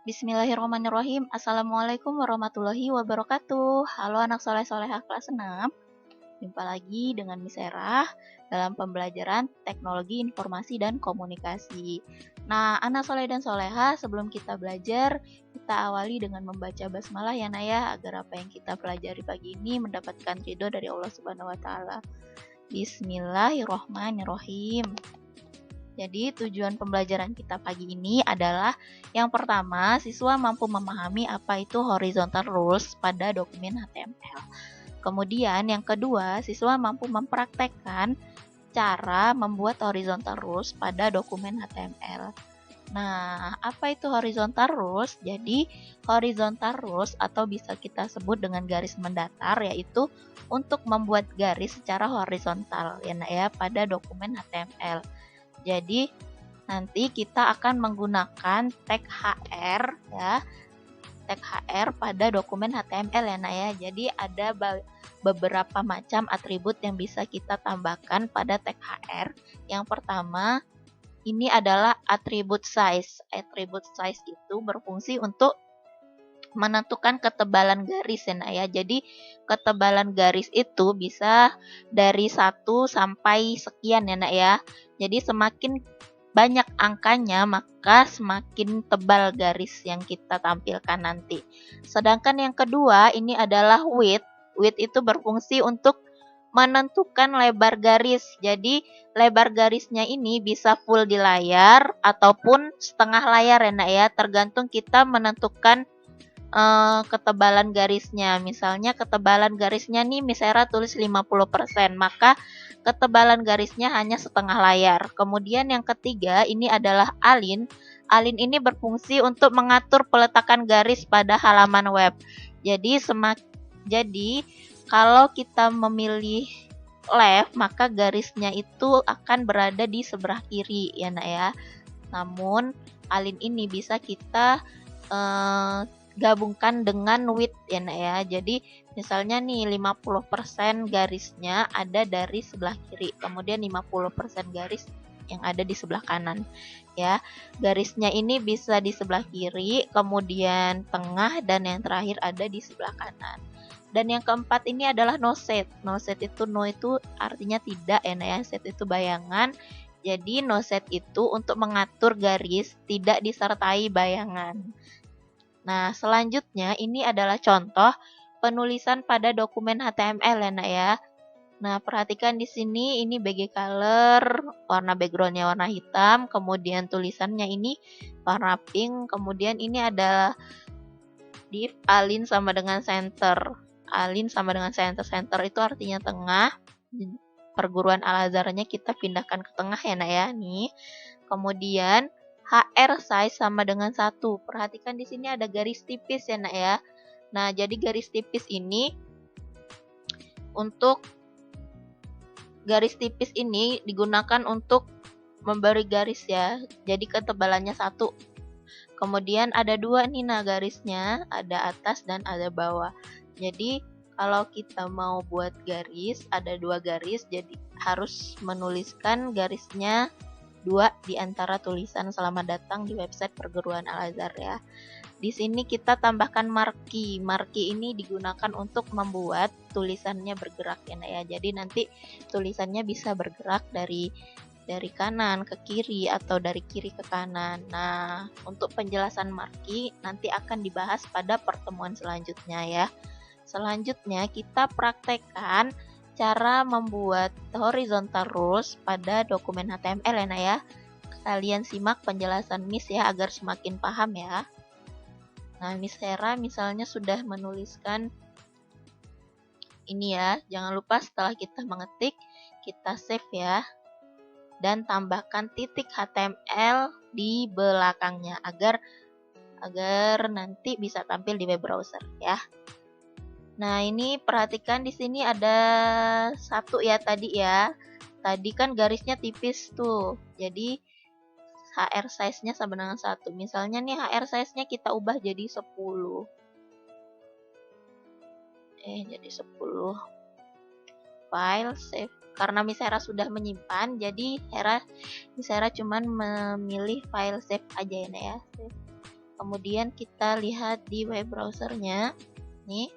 Bismillahirrahmanirrahim. Assalamualaikum warahmatullahi wabarakatuh. Halo anak soleh-solehah kelas 6. Jumpa lagi dengan Miss Erah dalam pembelajaran teknologi informasi dan komunikasi. Nah, anak soleh dan solehah, sebelum kita belajar, kita awali dengan membaca basmalah ya Naya, agar apa yang kita pelajari pagi ini mendapatkan ridho dari Allah Subhanahu wa Ta'ala. Bismillahirrahmanirrahim. Jadi tujuan pembelajaran kita pagi ini adalah yang pertama, siswa mampu memahami apa itu horizontal rules pada dokumen HTML. Kemudian yang kedua, siswa mampu mempraktekkan cara membuat horizontal rules pada dokumen HTML. Nah, apa itu horizontal rules? Jadi, horizontal rules atau bisa kita sebut dengan garis mendatar, yaitu untuk membuat garis secara horizontal ya pada dokumen HTML. Jadi nanti kita akan menggunakan tag HR ya, tag HR pada dokumen HTML ya Nak ya. Jadi ada beberapa macam atribut yang bisa kita tambahkan pada tag HR. Yang pertama, ini adalah atribut size. Atribut size itu berfungsi untuk menentukan ketebalan garis ya Nak ya. Jadi ketebalan garis itu bisa dari 1 sampai sekian ya Nak ya. Jadi semakin banyak angkanya maka semakin tebal garis yang kita tampilkan nanti. Sedangkan yang kedua ini adalah width. Width itu berfungsi untuk menentukan lebar garis. Jadi lebar garisnya ini bisa full di layar ataupun setengah layar ya Nak ya. Tergantung kita menentukan ketebalan garisnya. Misalnya ketebalan garisnya nih Miss Era tulis 50%, maka ketebalan garisnya hanya setengah layar. Kemudian yang ketiga ini adalah align. Align ini berfungsi untuk mengatur peletakan garis pada halaman web. Jadi kalau kita memilih left, maka garisnya itu akan berada di sebelah kiri ya Nak ya. Namun align ini bisa kita gabungkan dengan width ya Nak ya. Jadi misalnya nih 50% garisnya ada dari sebelah kiri, kemudian 50% garis yang ada di sebelah kanan ya. Garisnya ini bisa di sebelah kiri, kemudian tengah, dan yang terakhir ada di sebelah kanan. Dan yang keempat ini adalah no set. No set itu no itu artinya tidak ya Nak ya. Set itu bayangan. Jadi no set itu untuk mengatur garis tidak disertai bayangan. Nah, selanjutnya ini adalah contoh penulisan pada dokumen HTML ya Nak ya. Nah, perhatikan di sini ini BG color, warna backgroundnya warna hitam, kemudian tulisannya ini warna pink, kemudian ini ada div align sama dengan center. Align sama dengan center. Center itu artinya tengah. Perguruan Al-Azharnya kita pindahkan ke tengah ya Nak ya. Nih. Kemudian HR size sama dengan 1. Perhatikan di sini ada garis tipis ya Nak ya. Nah, jadi garis tipis ini digunakan untuk memberi garis ya. Jadi ketebalannya 1. Kemudian ada 2 nih nah garisnya, ada atas dan ada bawah. Jadi kalau kita mau buat garis, ada 2 garis, jadi harus menuliskan garisnya 2 di antara tulisan selamat datang di website perguruan Al-Azhar ya. Di sini kita tambahkan marquee. Marquee ini digunakan untuk membuat tulisannya bergerak ya. Jadi nanti tulisannya bisa bergerak dari kanan ke kiri atau dari kiri ke kanan. Nah, untuk penjelasan marquee nanti akan dibahas pada pertemuan selanjutnya ya. Selanjutnya kita praktekkan cara membuat horizontal rules pada dokumen HTML ya Nak ya. Kalian simak penjelasan Miss ya agar semakin paham ya. Nah, Miss Hera misalnya sudah menuliskan ini ya. Jangan lupa setelah kita mengetik, kita save ya. Dan tambahkan titik HTML di belakangnya agar nanti bisa tampil di web browser ya. Nah, ini perhatikan di sini ada 1 ya tadi ya. Tadi kan garisnya tipis tuh. Jadi HR size-nya sama dengan 1. Misalnya nih HR size-nya kita ubah jadi 10. Jadi 10. File save. Karena Miss Hera sudah menyimpan, jadi Miss Hera cuman memilih file save aja ya Nak ya. Save. Kemudian kita lihat di web browsernya. Nih,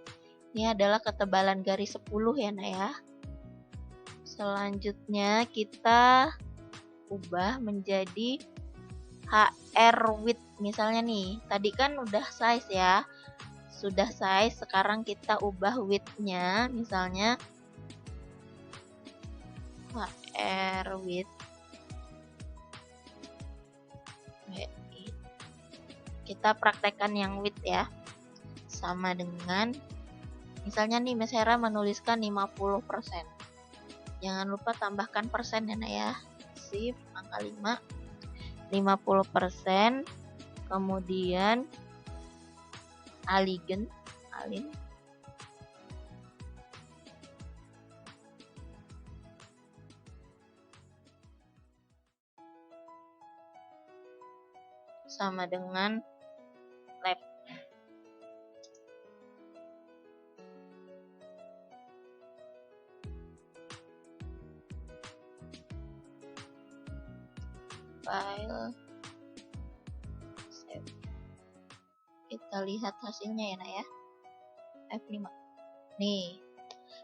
ini adalah ketebalan garis 10 ya, Nak ya. Selanjutnya kita ubah menjadi HR width. Misalnya nih, tadi kan udah size ya. Sudah size, sekarang kita ubah width-nya. Misalnya HR width. Kita praktekkan yang width ya. Sama dengan, misalnya nih Miss Hera menuliskan 50%. Jangan lupa tambahkan persen ya, Nak ya. Shift angka 5. 50%. Kemudian alin. Sama dengan left. File. Save. Kita lihat hasilnya ya, Nak ya. F5. Nih,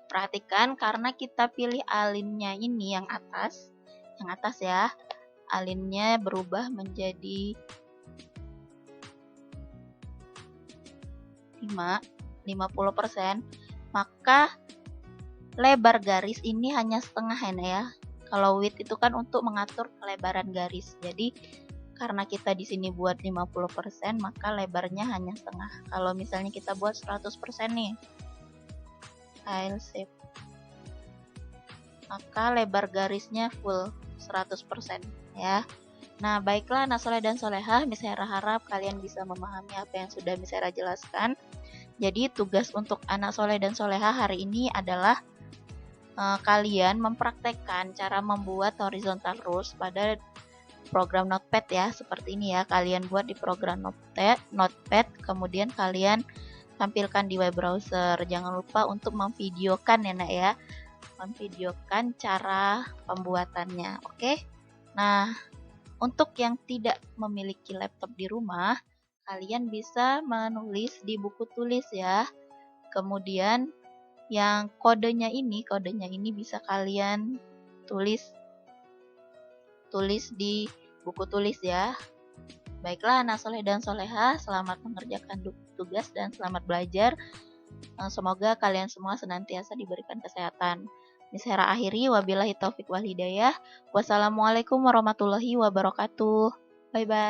perhatikan karena kita pilih alinnya ini yang atas ya. Alinnya berubah menjadi 50%, maka lebar garis ini hanya setengah ya. Kalau width itu kan untuk mengatur kelebaran garis. Jadi karena kita di sini buat 50%, maka lebarnya hanya setengah. Kalau misalnya kita buat 100% nih. File save. Maka lebar garisnya full 100% ya. Nah, baiklah anak soleh dan solehah, Miss Hera harap kalian bisa memahami apa yang sudah Miss Hera jelaskan. Jadi tugas untuk anak soleh dan solehah hari ini adalah kalian mempraktekkan cara membuat horizontal rules pada program Notepad ya, seperti ini ya. Kalian buat di program Notepad, kemudian kalian tampilkan di web browser. Jangan lupa untuk memvideokan ya, Nak ya. Memvideokan cara pembuatannya. Oke. Nah, untuk yang tidak memiliki laptop di rumah, kalian bisa menulis di buku tulis ya. Kemudian yang kodenya ini bisa kalian tulis di buku tulis ya. Baiklah anak soleh dan soleha, selamat mengerjakan tugas dan selamat belajar. Semoga kalian semua senantiasa diberikan kesehatan. Miss Hera akhiri, wabillahi taufik wal hidayah. Wassalamualaikum warahmatullahi wabarakatuh. Bye bye.